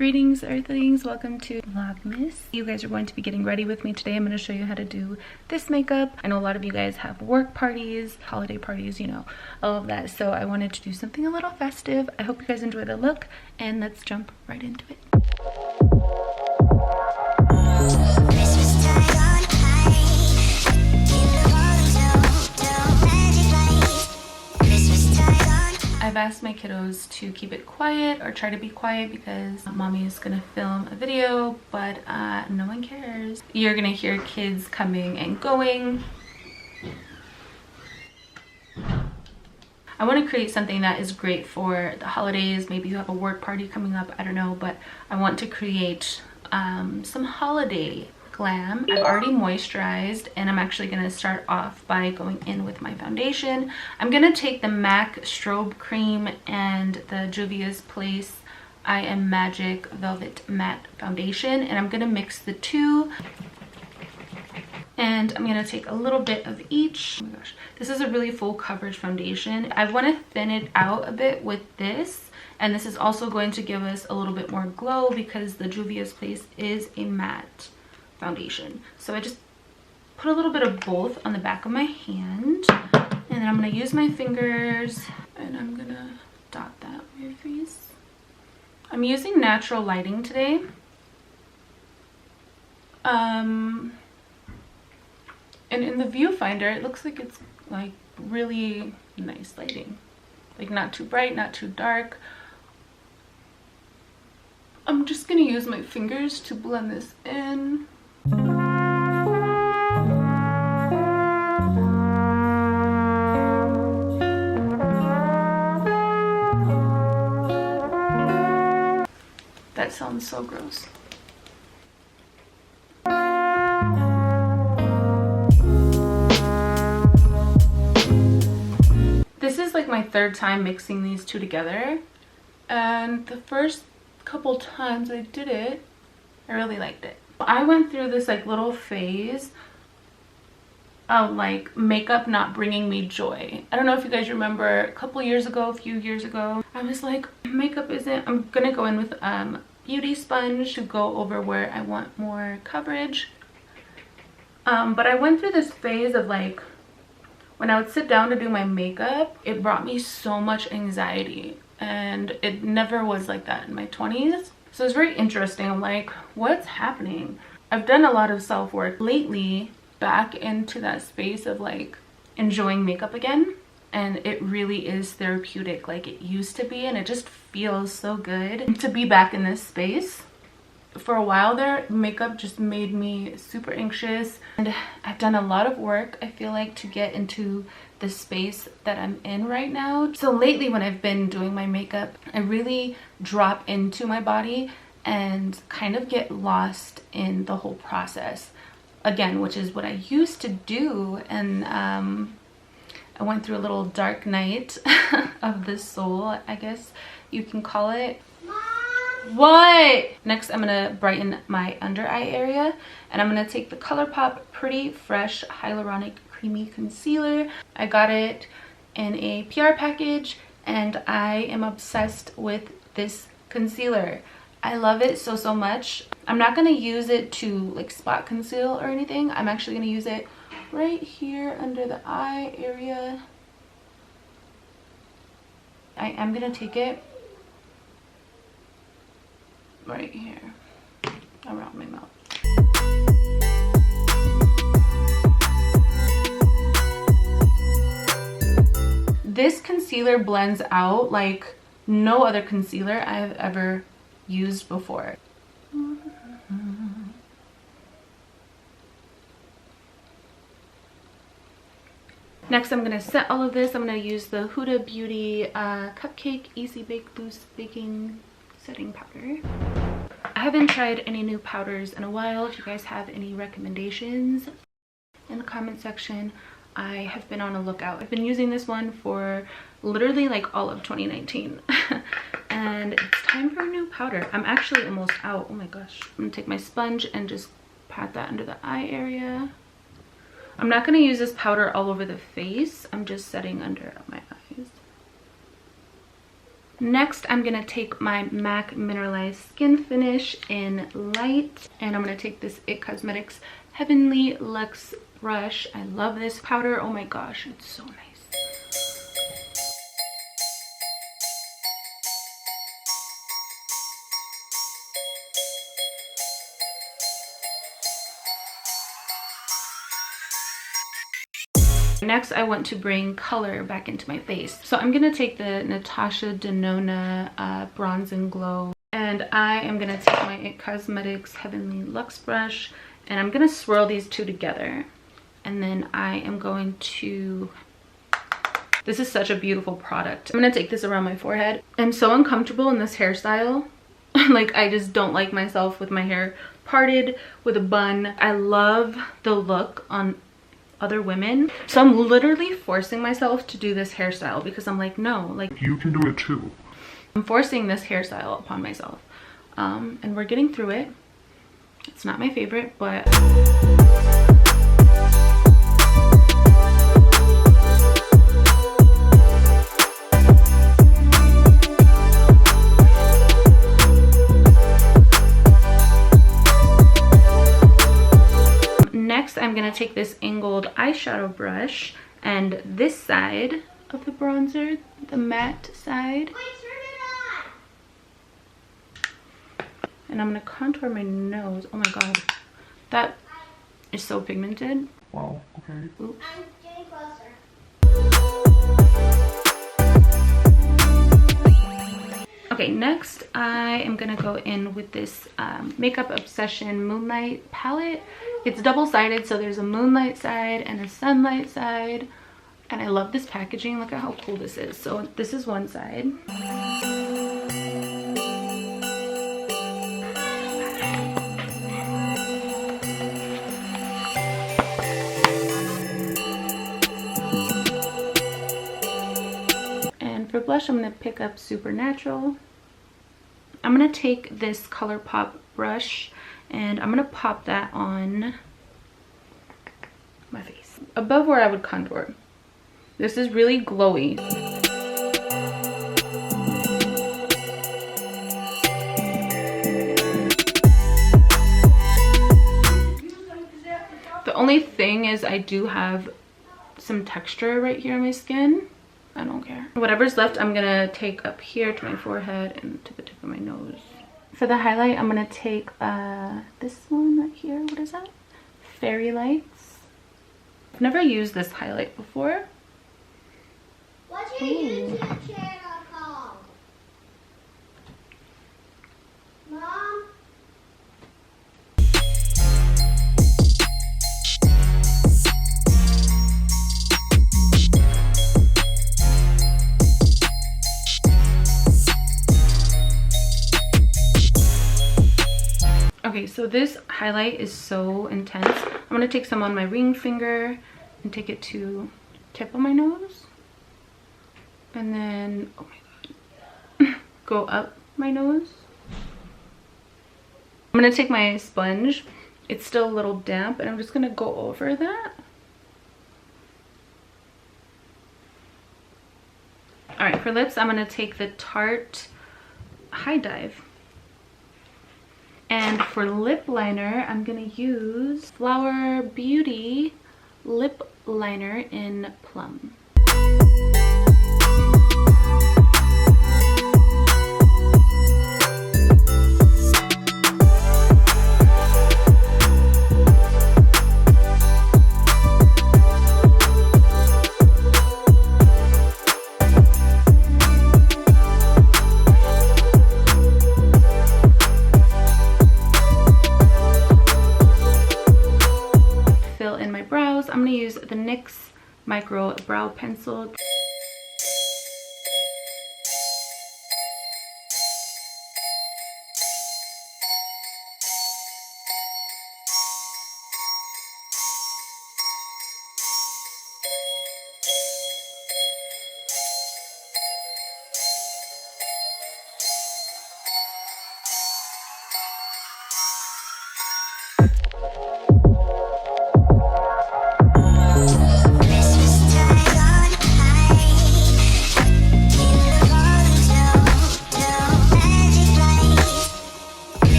Greetings, Earthlings. Welcome to Vlogmas. You guys are going to be getting ready with me today. I'm going to show you how to do this makeup. I know a lot of you guys have work parties, holiday parties, you know, all of that. So I wanted to do something a little festive. I hope you guys enjoy the look, and let's jump right into it. I've asked my kiddos to keep it quiet or try to be quiet because mommy is gonna film a video, but no one cares. You're gonna hear kids coming and going. I want to create something that is great for the holidays. Maybe you have a work party coming up, I don't know, but I want to create some holiday glam. I've already moisturized, and I'm actually going to start off by going in with my foundation. I'm going to take the MAC Strobe Cream and the Juvias Place Iam Magic Velvet Matte Foundation, and I'm going to mix the two. And I'm going to take a little bit of each. Oh my gosh, this is a really full coverage foundation. I want to thin it out a bit with this, and this is also going to give us a little bit more glow because the Juvias Place is a matte foundation. So I just put a little bit of both on the back of my hand, and then I'm going to use my fingers and I'm going to dot that on your face. I'm using natural lighting today. And in the viewfinder it looks like it's like really nice lighting, like not too bright, not too dark. I'm just gonna use my fingers to blend this in. That sounds so gross. This is like my third time mixing these two together, and the first couple times I did it, I really liked it. I went through this like little phase of like makeup not bringing me joy. I don't know if you guys remember a couple years ago, a few years ago, I was like, makeup isn't, I'm gonna go in with beauty sponge to go over where I want more coverage. But I went through this phase of like, when I would sit down to do my makeup, it brought me so much anxiety, and it never was like that in my 20s. So it's very interesting. I'm like, what's happening? I've done a lot of self-work lately, back into that space of like enjoying makeup again, and it really is therapeutic like it used to be, and it just feels so good to be back in this space. For a while there, makeup just made me super anxious, and I've done a lot of work, I feel like, to get into the space that I'm in right now. So lately when I've been doing my makeup, I really drop into my body and kind of get lost in the whole process again, which is what I used to do. And I went through a little dark night of the soul, I guess you can call it. What? Next, I'm gonna brighten my under eye area, and I'm gonna take the ColourPOP Pretty Fresh Hyaluronic Creamy Concealer. I got it in a PR package, and I am obsessed with this concealer. I love it so much. I'm not gonna use it to like spot conceal or anything. I'm actually gonna use it right here under the eye area. I am gonna take it right here around my mouth. This concealer blends out like no other concealer I've ever used before. Next, I'm going to set all of this. I'm going to use the Huda Beauty Cupcake Easy Bake Loose Baking Setting Powder. I haven't tried any new powders in a while. If you guys have any recommendations in the comment section, I have been on a lookout. I've been using this one for literally like all of 2019 and it's time for a new powder. I'm actually almost out. Oh my gosh. I'm gonna take my sponge and just pat that under the eye area. I'm not going to use this powder all over the face. I'm just setting under my eyes. Next, I'm gonna take my MAC Mineralize Skin Finish in Light, and I'm gonna take this IT Cosmetics Heavenly Luxe brush. I love this powder. Oh my gosh, it's so nice. Next, I want to bring color back into my face. So I'm gonna take the Natasha Denona Bronze and Glow, and I am gonna take my IT Cosmetics Heavenly Luxe brush, and I'm gonna swirl these two together. And then I am going to, this is such a beautiful product. I'm gonna take this around my forehead. I'm so uncomfortable in this hairstyle. Like, I just don't like myself with my hair parted with a bun. I love the look on other women, so I'm literally forcing myself to do this hairstyle because I'm like, no, like, you can do it too. I'm forcing this hairstyle upon myself, and we're getting through it. It's not my favorite, but next, I'm gonna take this angled eyeshadow brush and this side of the bronzer, the matte side. Wait, turn it on. And I'm gonna contour my nose. Oh my god, that is so pigmented. Wow, okay. Oops. I'm getting closer. Okay, next I am gonna go in with this Makeup Obsession Moonlight palette. It's double-sided, so there's a moonlight side and a sunlight side. And I love this packaging. Look at how cool this is. So this is one side. And for blush, I'm going to pick up Supernatural. I'm going to take this ColourPOP brush and I'm going to pop that on my face, above where I would contour. This is really glowy. The only thing is I do have some texture right here on my skin. I don't care. Whatever's left, I'm going to take up here to my forehead and to the tip of my nose. For the highlight, I'm going to take this one right here. What is that? Fairy Lights. I've never used this highlight before. What's your YouTube channel called? Mom? Okay, so this highlight is so intense. I'm going to take some on my ring finger and take it to the tip of my nose. And then, oh my god, go up my nose. I'm going to take my sponge. It's still a little damp, and I'm just going to go over that. Alright, for lips, I'm going to take the Tarte High Dive. And for lip liner, I'm gonna use Flower Beauty lip liner in Plum. I'm going to use the NYX Micro Brow Pencil.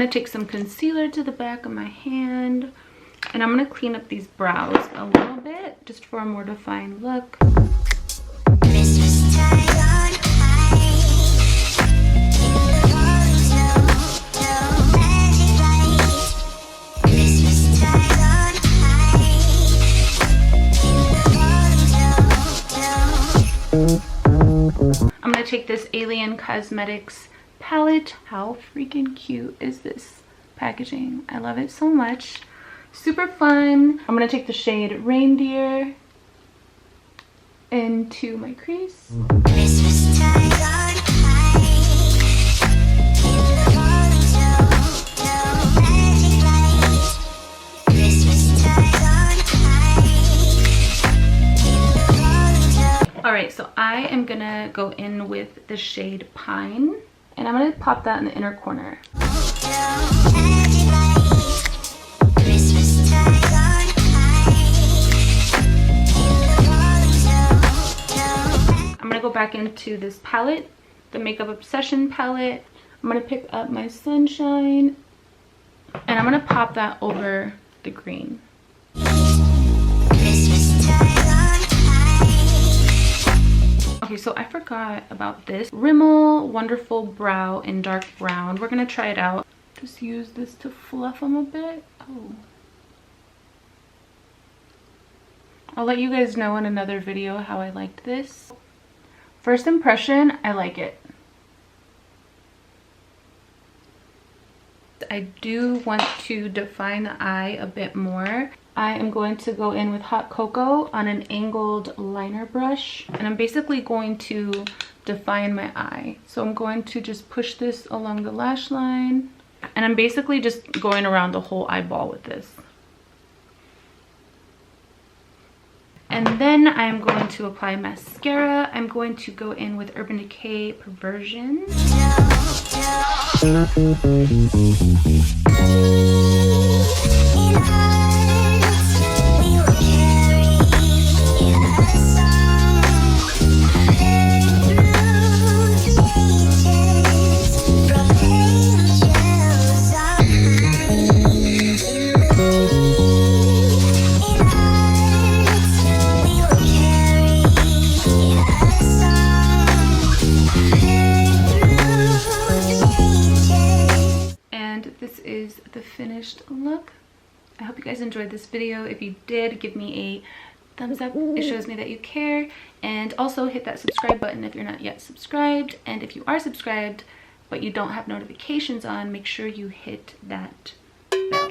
going to take some concealer to the back of my hand, and I'm going to clean up these brows a little bit just for a more defined look. I'm going to take this Alien Cosmetics palette. How freaking cute is this packaging? I love it so much. Super fun. I'm going to take the shade Reindeer into my crease. Alright, so I am gonna go in with the shade Pine, and I'm gonna pop that in the inner corner. I'm gonna go back into this palette, the Makeup Obsession palette. I'm gonna pick up my Sunshine, and I'm gonna pop that over the green. Okay, so I forgot about this Rimmel Wonderfull Brow in dark brown. We're gonna try it out. Just use this to fluff them a bit. Oh. I'll let you guys know in another video how I liked this. First impression, I like it. I do want to define the eye a bit more. I am going to go in with hot cocoa on an angled liner brush, and I'm basically going to define my eye. So I'm going to just push this along the lash line, and I'm basically just going around the whole eyeball with this. And then I'm going to apply mascara. I'm going to go in with Urban Decay Perversion. Look. I hope you guys enjoyed this video. If you did, give me a thumbs up. It shows me that you care. And also hit that subscribe button if you're not yet subscribed. And if you are subscribed but you don't have notifications on, make sure you hit that bell.